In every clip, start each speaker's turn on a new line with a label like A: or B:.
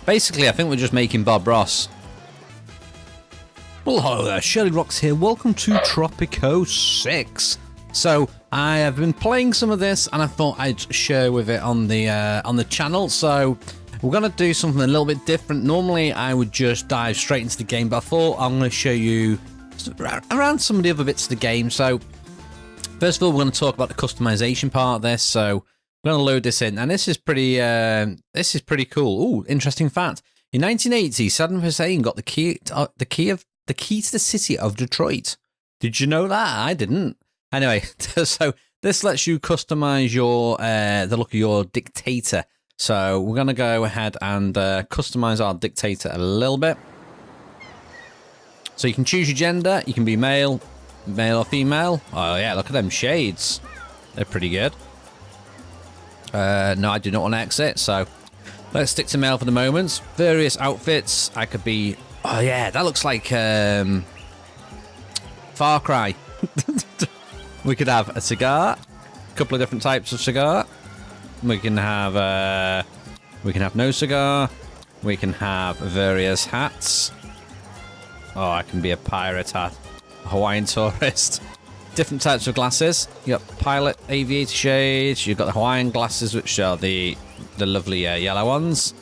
A: Basically, I think we're just making Bob Ross. Well, hello there, shirlierox here. Welcome to Tropico 6. So, I have been playing some of this, and I thought I'd share with it on the channel. So, we're going to do something a little bit different. Normally, I would just dive straight into the game, but I thought I'm going to show you around some of the other bits of the game. So, first of all, we're going to talk about the customization part of this. So, I'm going to load this in, and this is pretty cool. Ooh, interesting fact. In 1980, Saddam Hussein got the key to the city of Detroit. Did you know that? I didn't. Anyway, so this lets you customize your the look of your dictator. So we're going to go ahead and customize our dictator a little bit. So you can choose your gender. You can be male or female. Oh yeah, look at them shades. They're pretty good. No, I do not want to exit, so let's stick to male for the moment. Various outfits. I could be... Oh, yeah, that looks like Far Cry. We could have a cigar, a couple of different types of cigar. We can have no cigar. We can have various hats. Oh, I can be a pirate hat, a Hawaiian tourist. Different types of glasses. You got pilot aviator shades. You've got the Hawaiian glasses, which are the lovely yellow ones.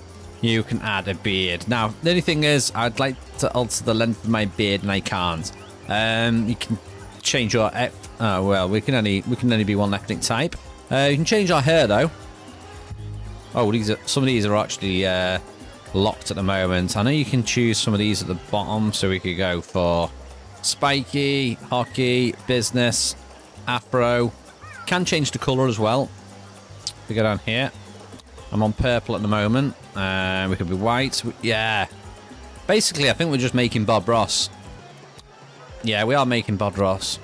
A: You can add a beard. Now, the only thing is, I'd like to alter the length of my beard, and I can't. You can change your... Oh well, we can only be one ethnic type. You can change our hair though. Oh, some of these are actually locked at the moment. I know you can choose some of these at the bottom, so we could go for spiky, hockey, business, afro. Can change the colour as well. If we go down here, I'm on purple at the moment. We could be white. Yeah. Basically, I think we're just making Bob Ross. Yeah, we are making Bob Ross.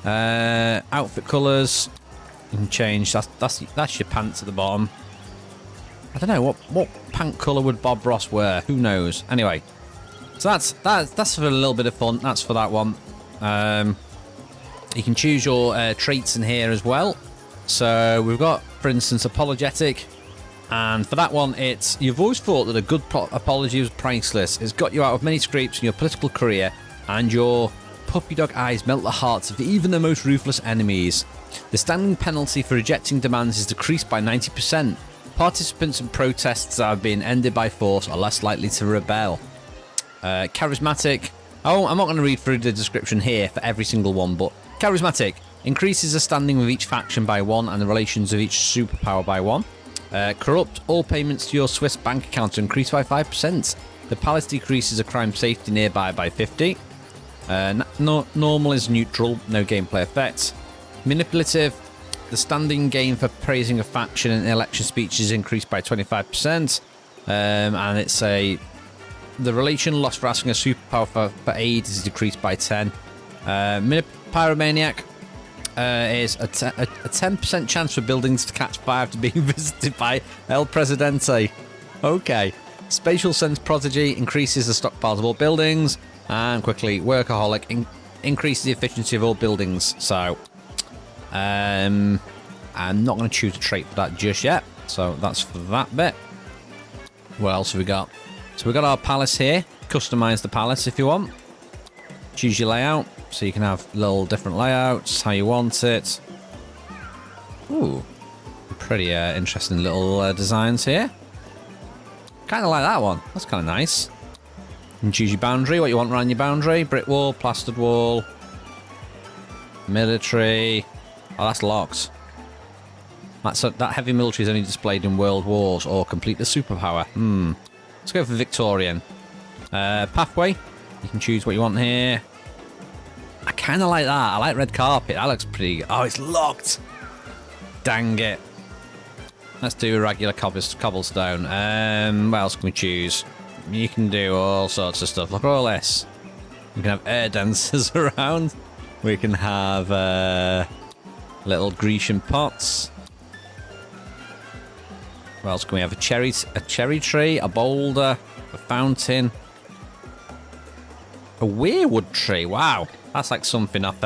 A: Outfit colours. You can change. That's your pants at the bottom. I don't know what pant colour would Bob Ross wear. Who knows? Anyway, so that's for a little bit of fun. That's for that one. You can choose your traits in here as well. So we've got, for instance, apologetic. And for that one, it's... You've always thought that a good apology was priceless. It's got you out of many scrapes in your political career, and your puppy dog eyes melt the hearts of even the most ruthless enemies. The standing penalty for rejecting demands is decreased by 90%. Participants in protests that have been ended by force are less likely to rebel. Charismatic. Oh, I'm not going to read through the description here for every single one, but charismatic increases the standing of each faction by 1 and the relations of each superpower by 1. Corrupt. All payments to your Swiss bank account are increased by 5%. The palace decreases a crime safety nearby by 50. Normal is neutral, no gameplay effects. Manipulative. The standing gain for praising a faction in election speech is increased by 25%. And it's the relation lost for asking a superpower for aid is decreased by 10. Pyromaniac. Is a 10% chance for buildings to catch fire after being visited by El Presidente. Okay. Spatial sense prodigy increases the stockpiles of all buildings. And quickly, workaholic increases the efficiency of all buildings. So, I'm not going to choose a trait for that just yet. So that's for that bit. What else have we got? So we've got our palace here. Customize the palace if you want. Choose your layout. So you can have little different layouts, how you want it. Ooh, pretty interesting little designs here. Kind of like that one. That's kind of nice. You can choose your boundary, what you want around your boundary. Brick wall, plastered wall, military. Oh, that's locked. That heavy military is only displayed in world wars or complete the superpower. Let's go for Victorian. Pathway. You can choose what you want here. I kind of like that. I like red carpet. That looks pretty... Oh, it's locked. Dang it. Let's do a regular cobblestone. What else can we choose? You can do all sorts of stuff. Look at all this. We can have air dancers around. We can have little Grecian pots. What else can we have? A cherry tree, a boulder, a fountain. A weirwood tree. Wow. That's like something off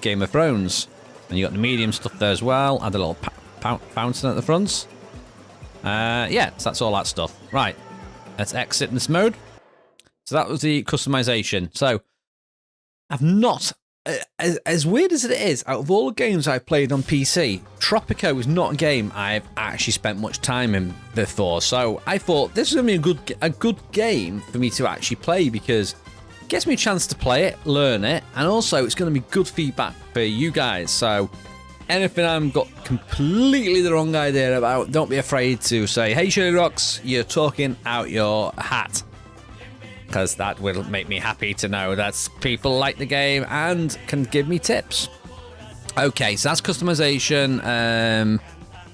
A: Game of Thrones. And you got the medium stuff there as well. Add a little fountain at the front. Yeah, so that's all that stuff. Right. let's exit this mode. So that was the customization. So I've not, as weird as it is, out of all the games I've played on PC, Tropico is not a game I've actually spent much time in before. So I thought this is going to be a good game for me to actually play because it gets me a chance to play it, learn it, and also it's going to be good feedback for you guys. So anything I've got completely the wrong idea about, don't be afraid to say, hey shirlierox, you're talking out your hat. Because that will make me happy to know that people like the game and can give me tips. Okay, so that's customization.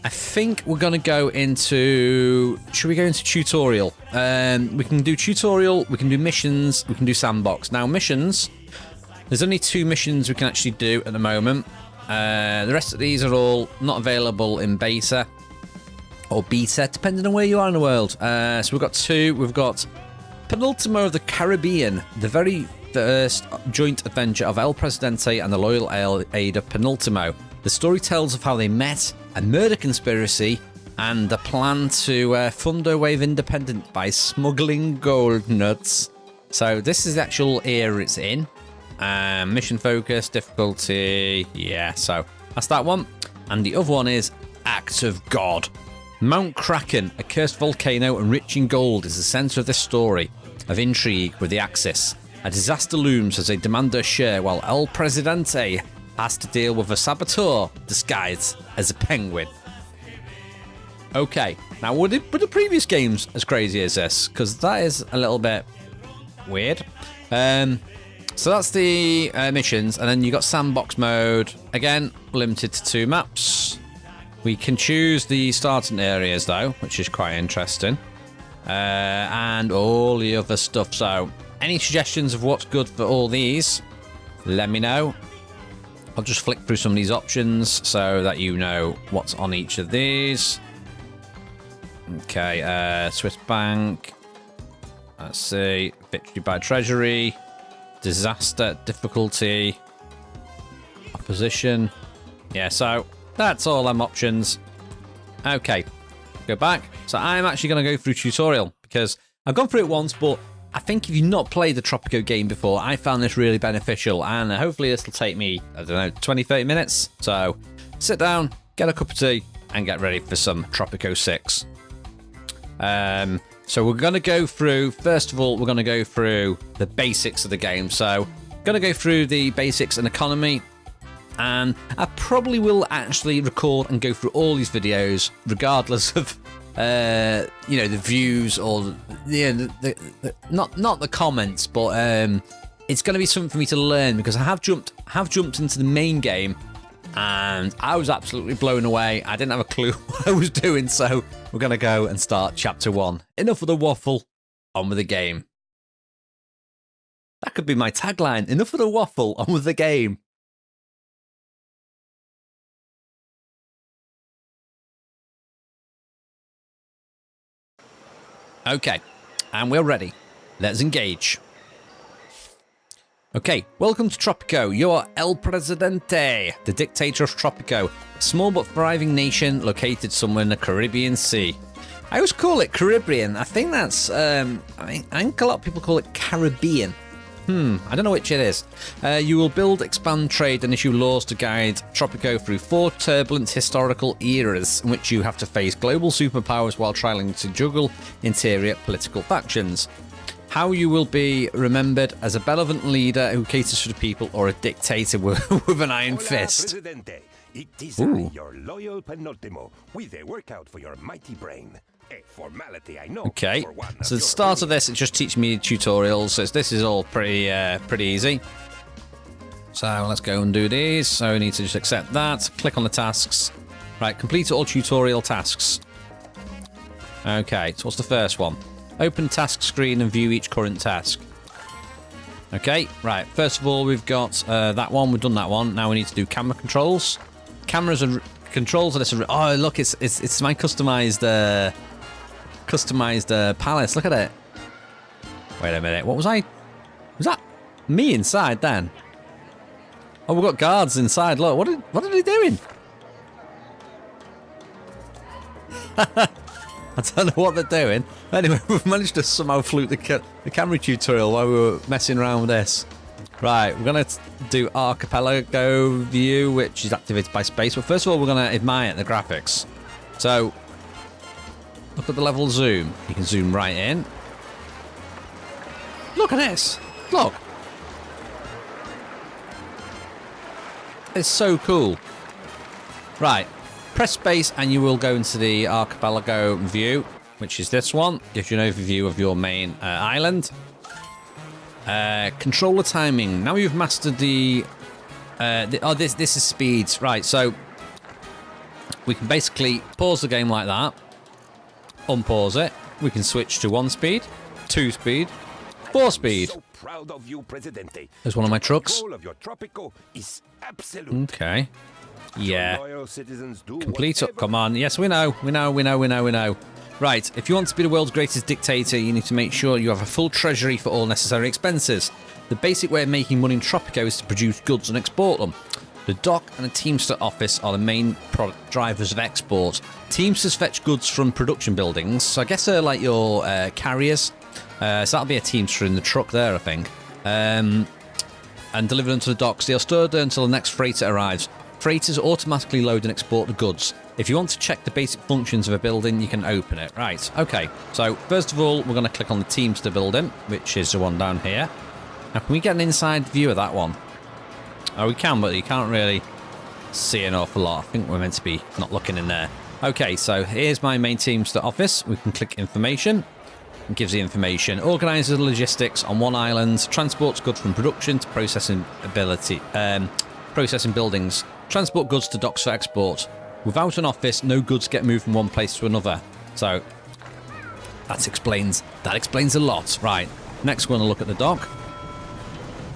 A: I think we're going to go into... Should we go into tutorial? We can do tutorial, we can do missions, we can do sandbox. Now, missions, there's only 2 missions we can actually do at the moment. The rest of these are all not available in beta or beta, depending on where you are in the world. So we've got 2. We've got Penultimo of the Caribbean, the very first joint adventure of El Presidente and the loyal aid of Penultimo. The story tells of how they met, a murder conspiracy, and a plan to fund their way of independence by smuggling gold nuts. So this is the actual era it's in. Mission focus, difficulty, yeah, so that's that one. And the other one is Act of God. Mount Kraken, a cursed volcano and rich in gold, is the centre of this story of intrigue with the Axis. A disaster looms as they demand their share, while El Presidente has to deal with a saboteur disguised as a penguin. Okay, now were the previous games as crazy as this? Because that is a little bit weird. So that's the missions, and then you got sandbox mode. Again, limited to 2 maps. We can choose the starting areas though, which is quite interesting. And all the other stuff. So, any suggestions of what's good for all these, let me know. I'll just flick through some of these options so that you know what's on each of these. Okay, Swiss Bank. Let's see. Victory by Treasury. Disaster difficulty. Opposition. Yeah, so that's all them options. Okay, go back. So I'm actually going to go through tutorial because I've gone through it once, but I think if you've not played the Tropico game before, I found this really beneficial, and hopefully this will take me, I don't know, 20-30 minutes. So sit down, get a cup of tea, and get ready for some Tropico 6. So we're going to go through, first of all, we're going to go through the basics of the game. So going to go through the basics and economy, and I probably will actually record and go through all these videos, regardless of, you know, the views or not the comments, but it's going to be something for me to learn because I have jumped into the main game, and I was absolutely blown away. I didn't have a clue what I was doing, so we're going to go and start chapter 1. Enough of the waffle, on with the game. That could be my tagline. Enough of the waffle, on with the game. Okay, and we're ready. Let's engage. Okay, welcome to Tropico. You're El Presidente, the dictator of Tropico, a small but thriving nation located somewhere in the Caribbean Sea. I always call it Caribbean. I think that's, I think a lot of people call it Caribbean. I don't know which it is. You will build, expand trade, and issue laws to guide Tropico through 4 turbulent historical eras in which you have to face global superpowers while trying to juggle interior political factions. How you will be remembered as a benevolent leader who caters for the people, or a dictator with an iron fist.
B: Presidente. It is I, your loyal Penultimo, with a workout for your mighty brain. A formality, I know.
A: Okay, so the start of this, it just teaches me tutorials. So this is all pretty easy. So let's go and do these. So we need to just accept that. Click on the tasks. Right, complete all tutorial tasks. Okay, so what's the first one? Open task screen and view each current task. Okay, right. First of all, we've got that one. We've done that one. Now we need to do camera controls. Cameras and controls of this. Oh, look, it's my customized palace. Look at it. Wait a minute. What was I? Was that me inside then? Oh, we've got guards inside. Look, what are they doing? I don't know what they're doing. Anyway, we've managed to somehow fluke the camera tutorial while we were messing around with this. Right, we're going to do Archipelago View, which is activated by space. But first of all, we're going to admire the graphics. So, look at the level zoom. You can zoom right in. Look at this. Look. It's so cool. Right. Press space and you will go into the Archipelago View, which is this one. Gives you an overview of your main island. Controller timing. Now you've mastered this is speeds. Right, so we can basically pause the game like that. Unpause it. We can switch to 1 speed, 2 speed, 4 speed.
B: So proud of you, Presidente.
A: There's one of my trucks.
B: Control of your Tropico is absolute.
A: Okay. Yeah.
B: Loyal citizens do
A: Complete up.
B: whatever-
A: Come on. Yes, we know. Right. If you want to be the world's greatest dictator, you need to make sure you have a full treasury for all necessary expenses. The basic way of making money in Tropico is to produce goods and export them. The dock and the Teamster office are the main drivers of export. Teamsters fetch goods from production buildings, so I guess they're like your carriers. So that'll be a Teamster in the truck there, I think. And deliver them to the docks. They'll store there until the next freighter arrives. Freighters automatically load and export the goods. If you want to check the basic functions of a building, you can open it. Right, okay. So, first of all, we're going to click on the Teamster building, which is the one down here. Now, can we get an inside view of that one? Oh, we can, but you can't really see an awful lot. I think we're meant to be not looking in there. Okay, so here's my main Teamster office. We can click information. It gives the information. Organises the logistics on one island. Transports goods from production to processing buildings. Transport goods to docks for export. Without an office, no goods get moved from one place to another. So that explains a lot. Right. Next, we're going to look at the dock.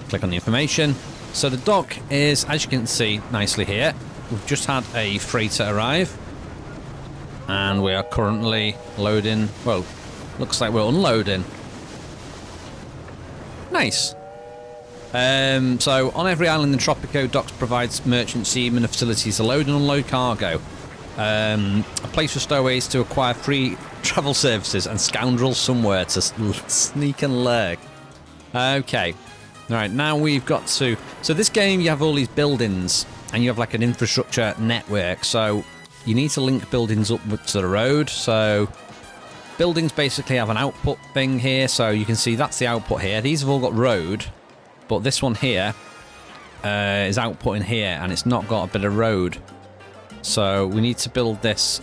A: Click on the information. So the dock is, as you can see nicely here, we've just had a freighter arrive, and we are currently loading. Well, looks like we're unloading. Nice. So, on every island in Tropico, docks provides merchant seamen and facilities to load and unload cargo. A place for stowaways to acquire free travel services and scoundrels somewhere to sneak and lurk. Okay. Alright, now we've got to... So this game, you have all these buildings, and you have like an infrastructure network. So, you need to link buildings up to the road. So, buildings basically have an output thing here. So, you can see that's the output here. These have all got road. But this one here is outputting here, and it's not got a bit of road. So we need to build this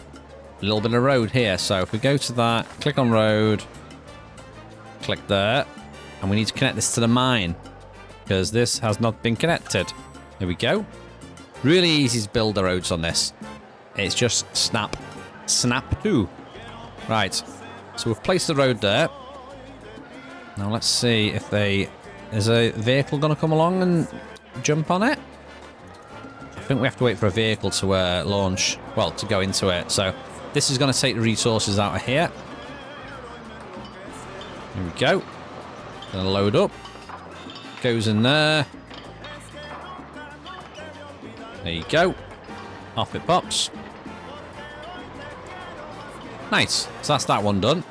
A: little bit of road here. So if we go to that, click on road, click there, and we need to connect this to the mine, because this has not been connected. There we go. Really easy to build the roads on this. It's just snap to. Right. So we've placed the road there. Now let's see if they... Is a vehicle going to come along and jump on it? I think we have to wait for a vehicle to launch, well, to go into it. So this is going to take the resources out of here. Here we go. Going to load up. Goes in there. There you go. Off it pops. Nice. So that's that one done.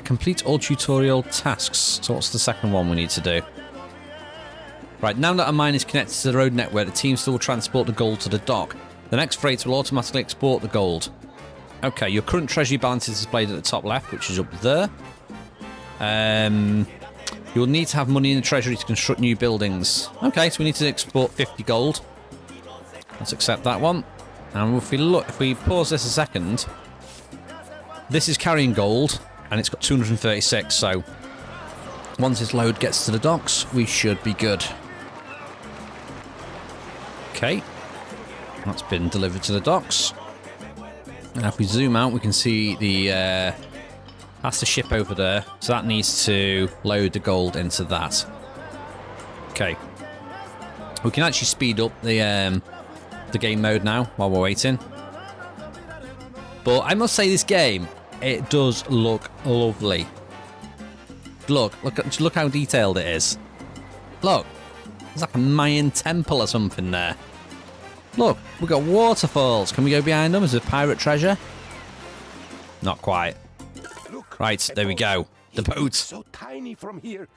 A: Complete all tutorial tasks. So what's the second one we need to do? Right, now that a mine is connected to the road network, the team still will transport the gold to the dock. The next freight will automatically export the gold. Okay, your current treasury balance is displayed at the top left, which is up there. You'll need to have money in the treasury to construct new buildings. Okay, so we need to export 50 gold. Let's accept that one. And if we pause this a second, this is carrying gold. And it's got 236, so once this load gets to the docks, we should be good. Okay. That's been delivered to the docks. Now if we zoom out, we can see that's the ship over there. So that needs to load the gold into that. Okay. We can actually speed up the game mode now while we're waiting. But I must say this game... It does look lovely. Look how detailed it is. Look, there's like a Mayan temple or something there. Look, we've got waterfalls. Can we go behind them? Is there pirate treasure? Not quite.
B: Look,
A: Right, there we go. The boat.
B: So tiny from here.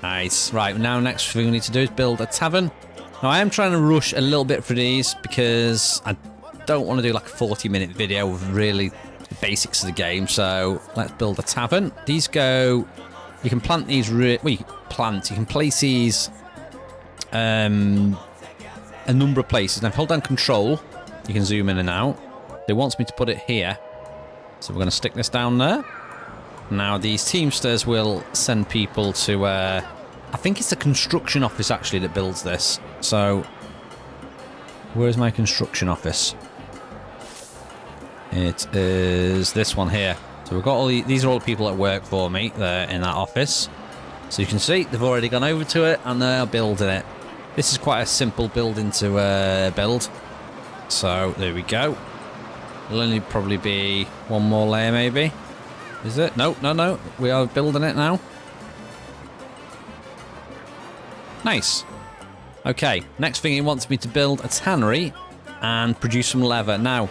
A: Nice. Right, now next thing we need to do is build a tavern. Now, I am trying to rush a little bit for these because I don't want to do like a 40-minute video of really the basics of the game. So let's build a tavern. These go... You can plant these... You can place these a number of places. Now, if I hold down Control, you can zoom in and out. It wants me to put it here. So we're going to stick this down there. Now, these Teamsters will send people to... I think it's the construction office, actually, that builds this. So, where's my construction office? It is this one here. So we've got all these are all the people that work for me there in that office. So you can see they've already gone over to it and they're building it. This is quite a simple building to build. So there we go. It'll only probably be one more layer, maybe. Is it? No, no, no. We are building it now. Nice. Okay, next thing he wants me to build a tannery and produce some leather. Now,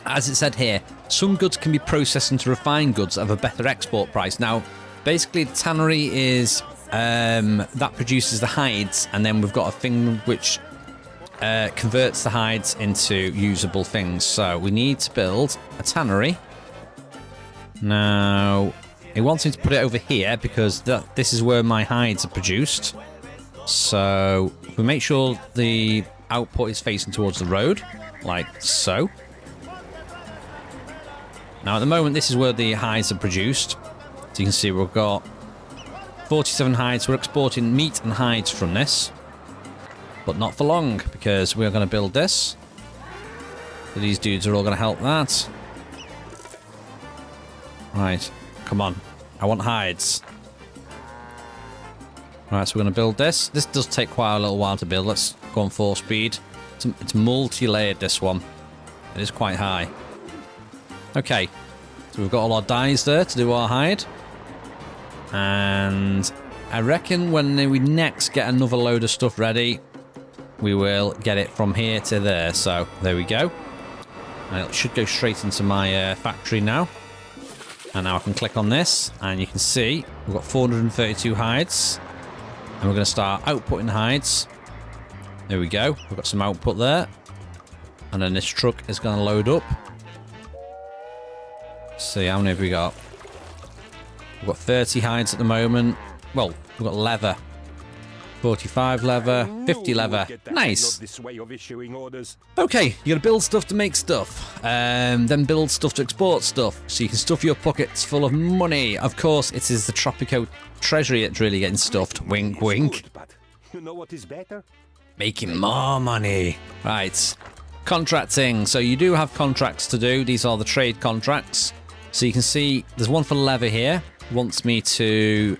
A: as it said here, some goods can be processed into refined goods of a better export price. Now, basically, the tannery is that produces the hides, and then we've got a thing which converts the hides into usable things. So we need to build a tannery. Now, he wants me to put it over here because this is where my hides are produced. So if we make sure the output is facing towards the road, like so. Now at the moment this is where the hides are produced. So you can see we've got 47 hides. We're exporting meat and hides from this. But not for long because we're going to build this. So these dudes are all going to help that. Right, come on. I want hides. Right, so we're going to build this. This does take quite a little while to build. Let's go on 4 speed. It's multi-layered, this one. It is quite high. Okay, so we've got all our dyes there to do our hide. And I reckon when we next get another load of stuff ready, we will get it from here to there. So there we go. And it should go straight into my factory now. And now I can click on this and you can see we've got 432 hides. And we're going to start outputting hides. There we go. We've got some output there. And then this truck is going to load up. Let's see, how many have we got? We've got 30 hides at the moment. Well, we've got leather. 45 leather, 50 leather. Nice. Okay, you gotta build stuff to make stuff. Then build stuff to export stuff. So you can stuff your pockets full of money. Of course, it is the Tropico treasury that's really getting stuffed. Wink, wink.
B: You know what is better?
A: Making more money. Right. Contracting. So you do have contracts to do. These are the trade contracts. So you can see there's one for leather here. Wants me to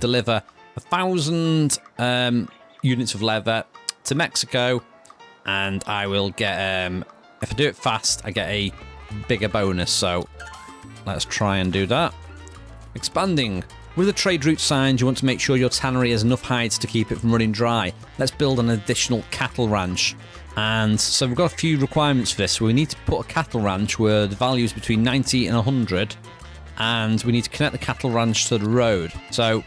A: deliver 1,000 units of leather to Mexico, and I will get, if I do it fast, I get a bigger bonus. So let's try and do that. Expanding. With the trade route signed, you want to make sure your tannery has enough hides to keep it from running dry. Let's build an additional cattle ranch. And so we've got a few requirements for this. We need to put a cattle ranch where the value is between 90 and 100, and we need to connect the cattle ranch to the road. So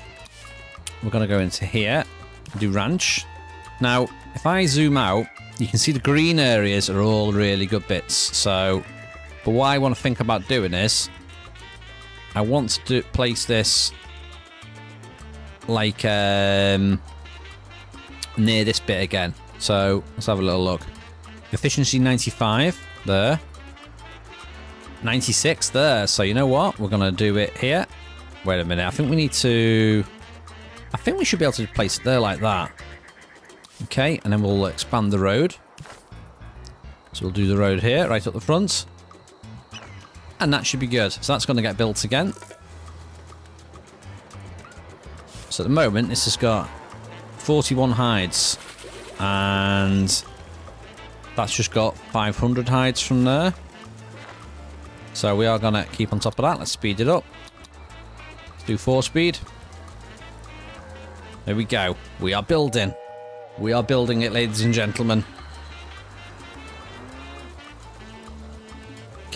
A: we're going to go into here, do ranch. Now, if I zoom out, you can see the green areas are all really good bits. So, but what I want to think about doing is, I want to place this like near this bit again. So let's have a little look. Efficiency 95 there. 96 there. So you know what? We're going to do it here. Wait a minute. I think we need to... I think we should be able to place it there like that. Okay, and then we'll expand the road. So we'll do the road here, right up the front. And that should be good. So that's going to get built again. So at the moment, this has got 41 hides. And that's just got 500 hides from there. So we are going to keep on top of that. Let's speed it up. Let's do 4 speed. There we go. We are building. We are building it, ladies and gentlemen.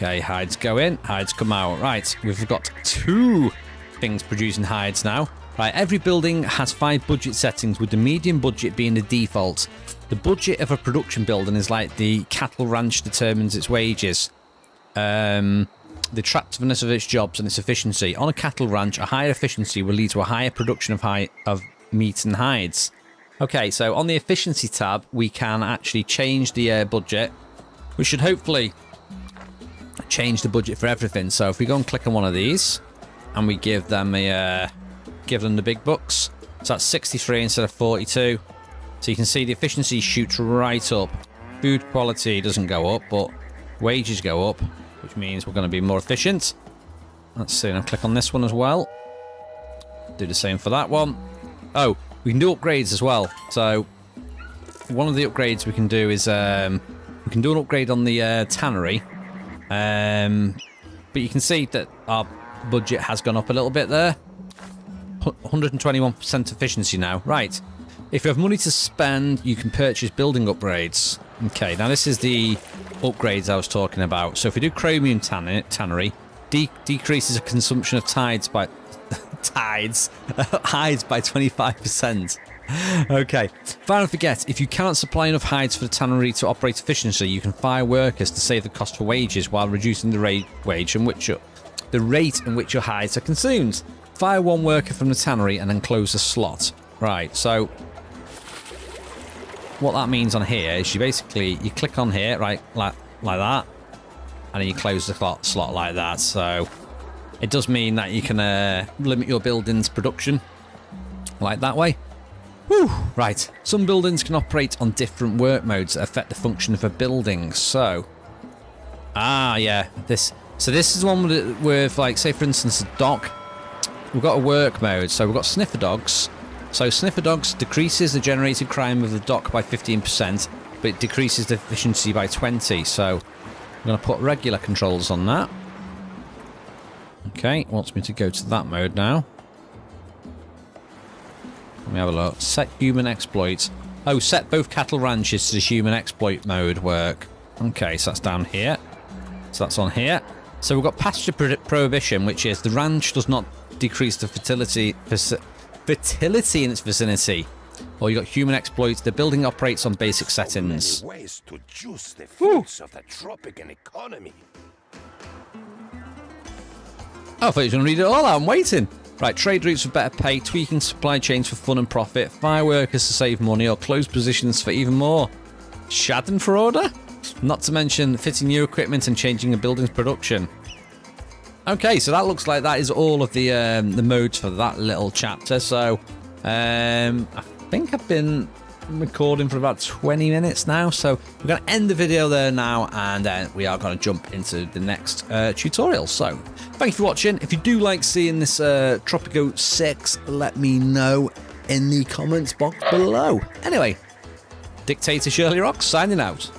A: Okay, hides go in, hides come out. Right, we've got 2 things producing hides now. Right, every building has 5 budget settings, with the median budget being the default. The budget of a production building is like the cattle ranch determines its wages. The attractiveness of its jobs and its efficiency. On a cattle ranch, a higher efficiency will lead to a higher production of meat and hides. Okay, so on the efficiency tab, we can actually change the budget. We should hopefully change the budget for everything. So if we go and click on one of these, and we give them the big bucks, so that's 63 instead of 42. So you can see the efficiency shoots right up. Food quality doesn't go up, but wages go up, which means we're going to be more efficient. Let's see, and I'll click on this one as well. Do the same for that one. Oh, we can do upgrades as well. So one of the upgrades we can do is we can do an upgrade on the tannery. But you can see that our budget has gone up a little bit there. 121% efficiency now. Right. If you have money to spend, you can purchase building upgrades. Okay, now this is the upgrades I was talking about. So if we do chromium tannery, decreases the consumption of hides by 25%. Okay. Finally, forget, if you cannot supply enough hides for the tannery to operate efficiently, you can fire workers to save the cost for wages while reducing the rate in which your hides are consumed. Fire one worker from the tannery and then close the slot. Right, so what that means on here is you click on here, right, like that, and then you close the slot like that. So it does mean that you can limit your building's production like that way. Whew, right, some buildings can operate on different work modes that affect the function of a building. So, yeah, this is the one with like, say for instance, a dock. We've got a work mode, so we've got sniffer dogs. So sniffer dogs decreases the generated crime of the dock by 15%, but it decreases the efficiency by 20%. So I'm going to put regular controls on that. Okay, it wants me to go to that mode now. Let me have a look. Set human exploits. Oh, set both cattle ranches to the human exploit mode work. Okay, so that's down here. So that's on here. So we've got pasture prohibition, which is the ranch does not decrease the fertility in its vicinity. Or you got human exploits. The building operates on basic settings.
B: So many ways to juice the fruits of the Tropican economy.
A: Oh, I thought you were going to read it all out. I'm waiting. Right, trade routes for better pay, tweaking supply chains for fun and profit, fire workers to save money, or close positions for even more. Schadenfreude? Not to mention fitting new equipment and changing a building's production. Okay, so that looks like that is all of the modes for that little chapter. So I think I've been recording for about 20 minutes now. So we're going to end the video there now, and then we are going to jump into the next tutorial. So thank you for watching. If you do like seeing this Tropico 6, let me know in the comments box below. Anyway, Dictator shirlierox signing out.